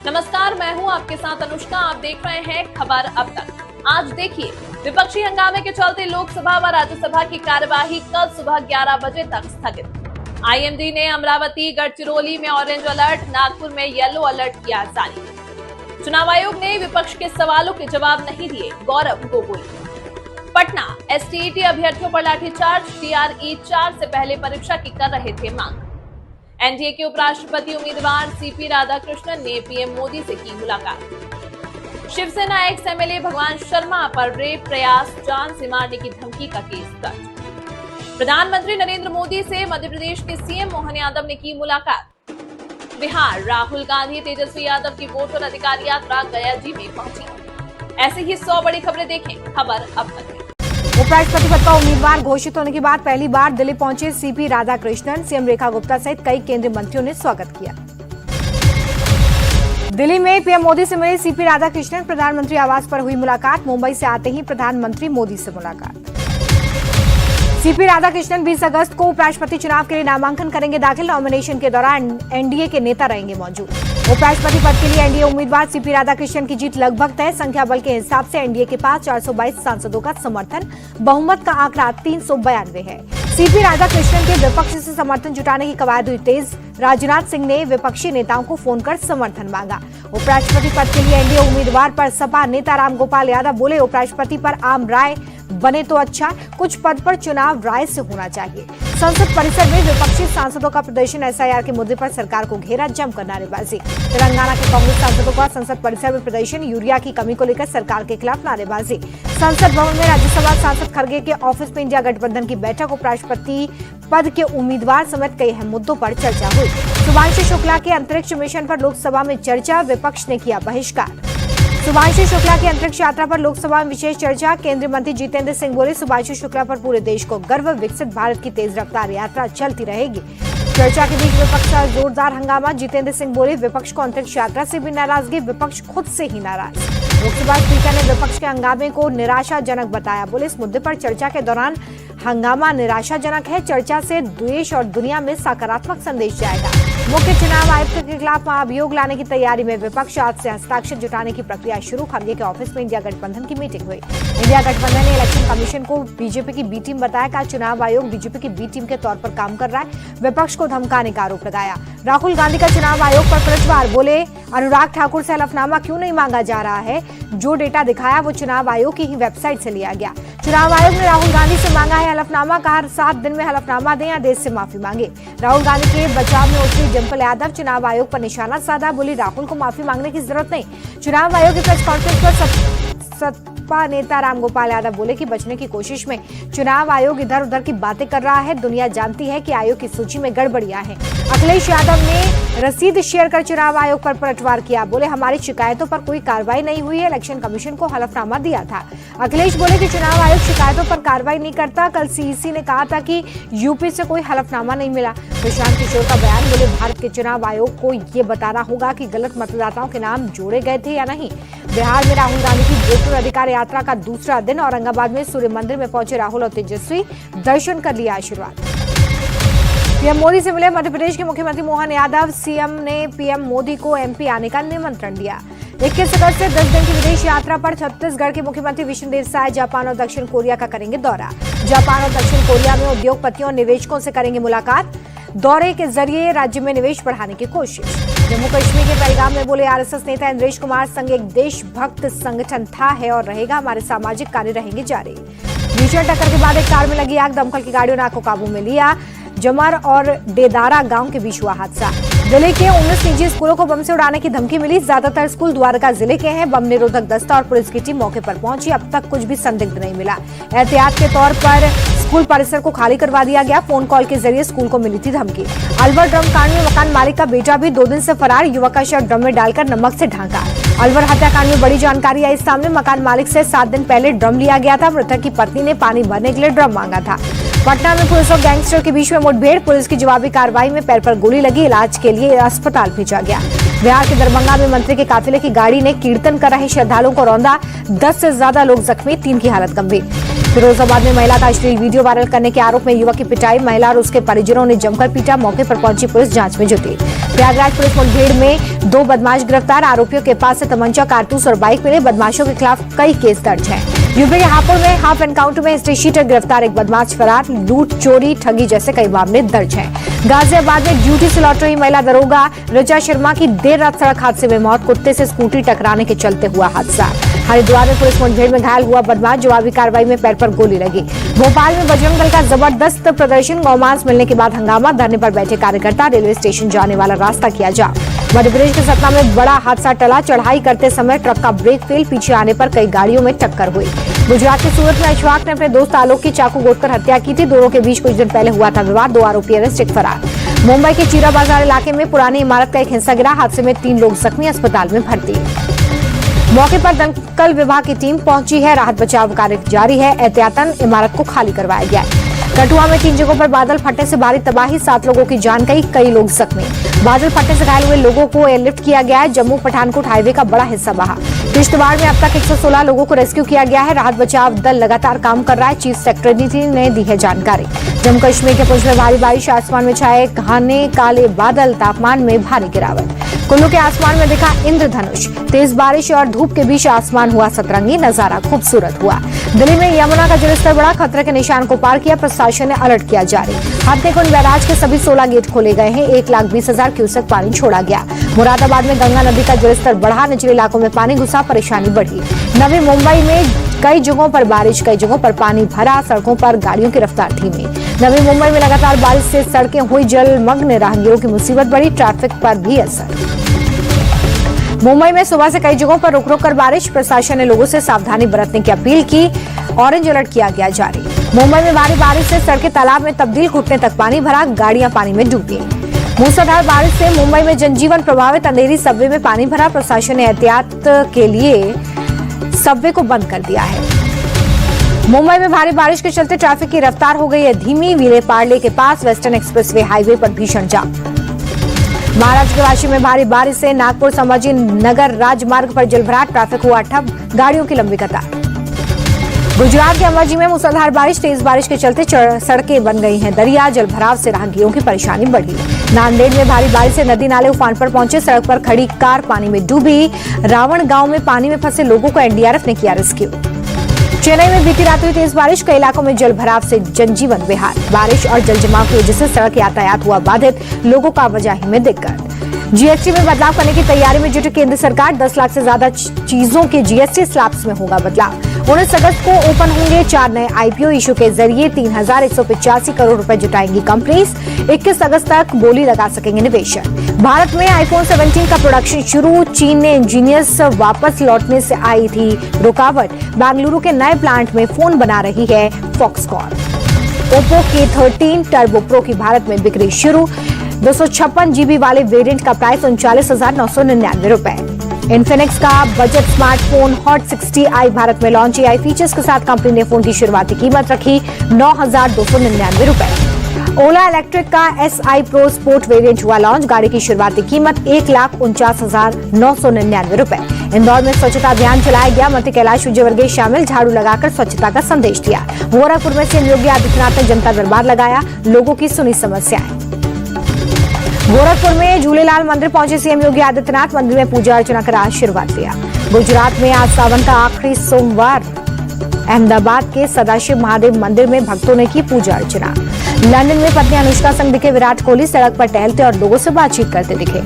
नमस्कार, मैं हूं आपके साथ अनुष्का। आप देख रहे हैं खबर अब तक। आज देखिए, विपक्षी हंगामे के चलते लोकसभा व राज्यसभा की कार्यवाही कल सुबह 11 बजे तक स्थगित। आईएमडी ने अमरावती, गढ़चिरौली में ऑरेंज अलर्ट, नागपुर में येलो अलर्ट किया जारी। चुनाव आयोग ने विपक्ष के सवालों के जवाब नहीं दिए, गौरव गोगोई। पटना, एसटीईटी अभ्यर्थियों पर लाठीचार्ज, टीआरई 4 से पहले परीक्षा की कर रहे थे मांग। एनडीए के उपराष्ट्रपति उम्मीदवार सीपी राधाकृष्णन ने पीएम मोदी से की मुलाकात। शिवसेना एक्स एमएलए भगवान शर्मा पर रेप प्रयास, जान से मारने की धमकी का केस दर्ज। प्रधानमंत्री नरेंद्र मोदी से मध्य प्रदेश के सीएम मोहन यादव ने की मुलाकात। बिहार, राहुल गांधी, तेजस्वी यादव की वोटर अधिकार यात्रा गया जी में पहुंची। ऐसे ही 100 बड़ी खबरें देखें खबर अब तक। उपराष्ट्रपति पद का उम्मीदवार घोषित होने के बाद पहली बार दिल्ली पहुंचे सीपी राधाकृष्णन। सीएम रेखा गुप्ता सहित कई केंद्रीय मंत्रियों ने स्वागत किया। दिल्ली में पीएम मोदी से मिले सीपी राधाकृष्णन। प्रधानमंत्री आवास पर हुई मुलाकात। मुंबई से आते ही प्रधानमंत्री मोदी से मुलाकात। सीपी राधाकृष्णन 20 अगस्त को उपराष्ट्रपति चुनाव के लिए नामांकन करेंगे दाखिल। नॉमिनेशन के दौरान एनडीए के नेता रहेंगे मौजूद। उपराष्ट्रपति पद के लिए एनडीए उम्मीदवार सीपी राधाकृष्णन की जीत लगभग तय। संख्या बल के हिसाब से एनडीए के पास 422 सांसदों का समर्थन, बहुमत का आंकड़ा 392 है। सीपी राधाकृष्णन के विपक्ष से समर्थन जुटाने की कवायद हुई तेज। राजनाथ सिंह ने विपक्षी नेताओं को फोन कर समर्थन मांगा। उपराष्ट्रपति पद के लिए एनडीए उम्मीदवार पर सपा नेता रामगोपाल यादव बोले, उपराष्ट्रपति पर आम राय बने तो अच्छा, कुछ पद पर चुनाव राय से होना चाहिए। संसद परिसर में विपक्षी सांसदों का प्रदर्शन। एसआईआर के मुद्दे पर सरकार को घेरा, जमकर नारेबाजी। तेलंगाना के कांग्रेस सांसदों का संसद परिसर में प्रदर्शन। यूरिया की कमी को लेकर सरकार के खिलाफ नारेबाजी। संसद भवन में राज्यसभा सांसद खड़गे के ऑफिस में इंडिया गठबंधन की बैठक। उपराष्ट्रपति पद के उम्मीदवार समेत कई अहम मुद्दों पर चर्चा हुई। शुभांशु शुक्ला के अंतरिक्ष मिशन पर लोकसभा में चर्चा, विपक्ष ने किया बहिष्कार। शुभांशु शुक्ला की अंतरिक्ष यात्रा पर लोकसभा में विशेष चर्चा। केंद्रीय मंत्री जितेंद्र सिंह बोले, शुभांशु शुक्ला पर पूरे देश को गर्व, विकसित भारत की तेज रफ्तार यात्रा चलती रहेगी। चर्चा के बीच विपक्ष का जोरदार हंगामा। जितेंद्र सिंह बोले, विपक्ष को अंतरिक्ष यात्रा से भी नाराजगी, विपक्ष खुद से ही नाराज। लोकसभा स्पीकर ने विपक्ष के हंगामे को निराशाजनक बताया। बोले, इस मुद्दे पर चर्चा के दौरान हंगामा निराशाजनक है। चर्चा से देश और दुनिया में सकारात्मक संदेश जाएगा। मुख्य चुनाव आयुक्त के खिलाफ महाभियोग लाने की तैयारी में विपक्ष। आज से हस्ताक्षर जुटाने की प्रक्रिया शुरू। खड़गे के ऑफिस में इंडिया गठबंधन की मीटिंग हुई। इंडिया गठबंधन ने इलेक्शन कमीशन को बीजेपी की बी टीम बताया। कहा, चुनाव आयोग बीजेपी की बी टीम के तौर पर काम कर रहा है। विपक्ष को धमकाने का आरोप लगाया। राहुल गांधी का चुनाव आयोग पर पलटवार। बोले, अनुराग ठाकुर से हलफनामा क्यों नहीं मांगा जा रहा है? जो डेटा दिखाया वो चुनाव आयोग की ही वेबसाइट से लिया गया। चुनाव आयोग ने राहुल गांधी से मांगा है हलफनामा। कहा, 7 दिन में हलफनामा दें या देश से माफी मांगे। राहुल गांधी के बचाव में उतरी डिंपल यादव। चुनाव आयोग पर निशाना साधा। बोली, राहुल को माफी मांगने की जरूरत नहीं। चुनाव आयोग की प्रेस कॉन्फ्रेंस पर सपा नेता रामगोपाल यादव बोले कि बचने की कोशिश में चुनाव आयोग इधर उधर की बातें कर रहा है। दुनिया जानती है कि आयोग की सूची में गड़बड़ियां हैं। अखिलेश यादव ने रसीद शेयर कर चुनाव आयोग पर पलटवार किया। बोले, हमारी शिकायतों पर कोई कार्रवाई नहीं हुई है। इलेक्शन कमीशन को हलफनामा दिया था। अखिलेश बोले कि चुनाव आयोग शिकायतों पर कार्रवाई नहीं करता। कल सीईसी ने कहा था कि यूपी से कोई हलफनामा नहीं मिला। प्रशांत किशोर का बयान। बोले, भारत के चुनाव आयोग को ये बताना होगा कि गलत मतदाताओं के नाम जोड़े गए थे या नहीं। बिहार में राहुल गांधी की वोटर अधिकार यात्रा का दूसरा दिन। औरंगाबाद में सूर्य मंदिर में पहुंचे राहुल और तेजस्वी, दर्शन कर लिया आशीर्वाद। पीएम मोदी से मिले मध्य प्रदेश के मुख्यमंत्री मोहन यादव। सीएम ने पीएम मोदी को एमपी आने का निमंत्रण दिया। 21 अगस्त से 10 दिन की विदेश यात्रा पर छत्तीसगढ़ के मुख्यमंत्री विष्णुदेव साय जापान और दक्षिण कोरिया का करेंगे दौरा। जापान और दक्षिण कोरिया में उद्योगपतियों और निवेशकों से करेंगे मुलाकात। दौरे के जरिए राज्य में निवेश बढ़ाने की कोशिश। जम्मू कश्मीर के पहलगाम में बोले आरएसएस नेता इंद्रेश कुमार, संघ एक देशभक्त संगठन था, है और रहेगा। हमारे सामाजिक कार्य रहेंगे जारी। भीषण टक्कर के बाद एक कार में लगी आग। दमकल की गाड़ियों ने आग को काबू में लिया। जमर और डेदारा गांव के बीच हुआ हादसा। जिले के 19 निजी स्कूलों को बम से उड़ाने की धमकी मिली। ज्यादातर स्कूल द्वारका जिले के हैं। बम निरोधक दस्ता और पुलिस की टीम मौके पर पहुंची। अब तक कुछ भी संदिग्ध नहीं मिला। एहतियात के तौर पर स्कूल परिसर को खाली करवा दिया गया। फोन कॉल के जरिए स्कूल को मिली थी धमकी। अलवर ड्रम कांड में मकान मालिक का बेटा भी 2 दिन से फरार। युवक का शव ड्रम में डालकर नमक से ढांका। अलवर हत्याकांड में बड़ी जानकारी आई सामने। मकान मालिक से 7 दिन पहले ड्रम लिया गया था। मृतक की पत्नी ने पानी भरने के लिए ड्रम मांगा था। पटना में पुलिस और गैंगस्टर के बीच में मुठभेड़। पुलिस की जवाबी कार्रवाई में पैर पर गोली लगी। इलाज के लिए अस्पताल भेजा गया। बिहार के दरभंगा में मंत्री के काफिले की गाड़ी ने कीर्तन कर रहे श्रद्धालुओं को रौंदा। 10 से ज्यादा लोग जख्मी, 3 की हालत गंभीर। फिरोजाबाद में महिला का अश्लील वीडियो वायरल करने के आरोप में युवक की पिटाई, महिला और उसके परिजनों ने जमकर पीटा। मौके पर पहुंची पुलिस जांच में जुटी। प्रयागराज पुलिस मुठभेड़ में 2 बदमाश गिरफ्तार, आरोपियों के पास से तमंचा, कारतूस और बाइक मिले। बदमाशों के खिलाफ कई केस दर्ज हैं। यूपी के हापुड़ में हाफ एनकाउंटर में हिस्ट्री शीटर गिरफ्तार, एक बदमाश फरार। लूट, चोरी, ठगी जैसे कई मामले दर्ज हैं। गाजियाबाद में ड्यूटी से लौट रही महिला दरोगा ऋचा शर्मा की देर रात सड़क हादसे में मौत, कुत्ते से स्कूटी टकराने के चलते हुआ हादसा। हरिद्वार में पुलिस मुठभेड़ में घायल हुआ बदमाश, जवाबी कार्रवाई में पैर पर गोली लगी। भोपाल में बजरंग दल का जबरदस्त प्रदर्शन, गौमांस मिलने के बाद हंगामा, धरने पर बैठे कार्यकर्ता, रेलवे स्टेशन जाने वाला रास्ता किया जाम। मध्य प्रदेश के सतना में बड़ा हादसा टला, चढ़ाई करते समय ट्रक का ब्रेक फेल, पीछे आने पर कई गाड़ियों में टक्कर हुई। गुजरात के सूरत में अशफाक ने अपने दोस्त आलोक की चाकू गोदकर हत्या की थी। दोनों के बीच कुछ दिन पहले हुआ था विवाद, 2 आरोपी अरेस्ट, एक फरार। मुंबई के चीरा बाजार इलाके में पुरानी इमारत का एक हिस्सा गिरा, हादसे में 3 लोग जख्मी, अस्पताल में भर्ती। मौके पर दमकल विभाग की टीम पहुंची है, राहत बचाव कार्य जारी है। एहतियातन इमारत को खाली करवाया गया है। कठुआ में 3 जगहों पर बादल फटने से भारी तबाही, 7 लोगों की जान गई, कई लोग जख्मी। बादल फटने से घायल हुए लोगों को एयरलिफ्ट किया गया है। जम्मू पठानकोट हाईवे का बड़ा हिस्सा बहा। किश्तवाड़ में अब तक 116 लोगों को रेस्क्यू किया गया है। राहत बचाव दल लगातार काम कर रहा है, चीफ सेक्रेटरी ने दी है जानकारी। जम्मू कश्मीर के पुंछ में भारी बारिश, आसमान में छाए घने काले बादल, तापमान में भारी गिरावट। कुल्लू के आसमान में दिखा इंद्रधनुष, तेज बारिश और धूप के बीच आसमान हुआ सतरंगी, नजारा खूबसूरत हुआ। दिल्ली में यमुना का जलस्तर बढ़ा, खतरे के निशान को पार किया, प्रशासन ने अलर्ट किया जारी। हाथीकुंड बैराज के सभी 16 गेट खोले गए हैं, 1,20,000 क्यूसेक पानी छोड़ा गया। मुरादाबाद में गंगा नदी का जलस्तर बढ़ा, निचले इलाकों में पानी घुसा, परेशानी बढ़ी। नवी मुंबई में कई जगहों पर बारिश, कई जगहों पर पानी भरा, सड़कों पर गाड़ियों की रफ्तार धीमी। नवी मुंबई में लगातार बारिश से सड़कें हुई जलमग्न, राहगीरों की मुसीबत बढ़ी, ट्रैफिक पर भी असर। मुंबई में सुबह से कई जगहों पर रुक रुक कर बारिश, प्रशासन ने लोगों से सावधानी बरतने की अपील की, ऑरेंज अलर्ट किया गया जारी। मुंबई में भारी बारिश से सड़कें तालाब में तब्दील, घुटने तक पानी भरा, गाड़ियां पानी में डूबी। मूसलाधार बारिश से मुंबई में जनजीवन प्रभावित, अंधेरी सबवे में पानी भरा, प्रशासन ने एहतियात के लिए सबवे को बंद कर दिया है। मुंबई में भारी बारिश के चलते ट्रैफिक की रफ्तार हो गई है धीमी, विले पार्ले के पास वेस्टर्न एक्सप्रेसवे हाईवे पर भीषण जाम। महाराष्ट्र के वाशी में भारी बारिश से नागपुर संभाजी नगर राजमार्ग पर जलभराट, ट्रैफिक हुआ ठप, गाड़ियों की लंबी कतार। गुजरात के अंबाजी में मूसलाधार बारिश, तेज बारिश के चलते सड़कें बन गई हैं दरिया, जलभराव से राहगीरों की परेशानी बढ़ी। नांदेड़ में भारी बारिश से नदी नाले उफान पर पहुंचे, सड़क पर खड़ी कार पानी में डूबी। रावण गांव में पानी में फंसे लोगों को एनडीआरएफ ने किया रेस्क्यू। चेन्नई में बीती रात हुई तेज बारिश, कई इलाकों में जलभराव से जनजीवन बेहाल। बारिश और जलजमाव की वजह से सड़क यातायात हुआ बाधित, लोगों का आवाजाही में दिक्कत। जीएसटी में बदलाव करने की तैयारी में जुटी केंद्र सरकार, 10 लाख से ज्यादा चीजों के जीएसटी स्लैब्स में होगा बदलाव। 19 अगस्त को ओपन होंगे 4 नए आईपीओ, इशू के जरिए 3,185 करोड़ रुपए जुटाएंगी कंपनीज। 21 अगस्त तक बोली लगा सकेंगे निवेशक। भारत में आईफोन 17 का प्रोडक्शन शुरू, चीन ने इंजीनियर्स वापस लौटने से आई थी रुकावट। बेंगलुरु के नए प्लांट में फोन बना रही है Foxconn. Oppo K13 turbo pro की भारत में बिक्री शुरू, 256 GB वाले वेरिएंट का प्राइस 39,999 रुपए। इन्फिनिक्स का budget smartphone hot 60i Bharat में लॉन्च, AI फीचर्स के साथ कंपनी ने फोन की शुरुआती कीमत रखी 9,299 रुपए। ओला इलेक्ट्रिक का SI Pro स्पोर्ट वेरिएंट हुआ लॉन्च, गाड़ी की शुरुआती कीमत 1,49,999 रुपए। इंदौर में स्वच्छता अभियान चलाया गया, मंत्री कैलाश विजयवर्गीय शामिल, झाड़ू लगाकर स्वच्छता का संदेश दिया। गोरखपुर में सीएम योगी आदित्यनाथ ने जनता दरबार लगाया, लोगों की सुनी समस्याएं। गोरखपुर में झूलेलाल मंदिर पहुंचे सीएम योगी आदित्यनाथ, मंदिर में पूजा अर्चना कर आशीर्वाद लिया। गुजरात में आज सावन का आखिरी सोमवार, अहमदाबाद के सदाशिव महादेव मंदिर में भक्तों ने की पूजा अर्चना। लंदन में पत्नी अनुष्का संग दिखे विराट कोहली, सड़क पर टहलते और लोगों से बातचीत करते दिखे।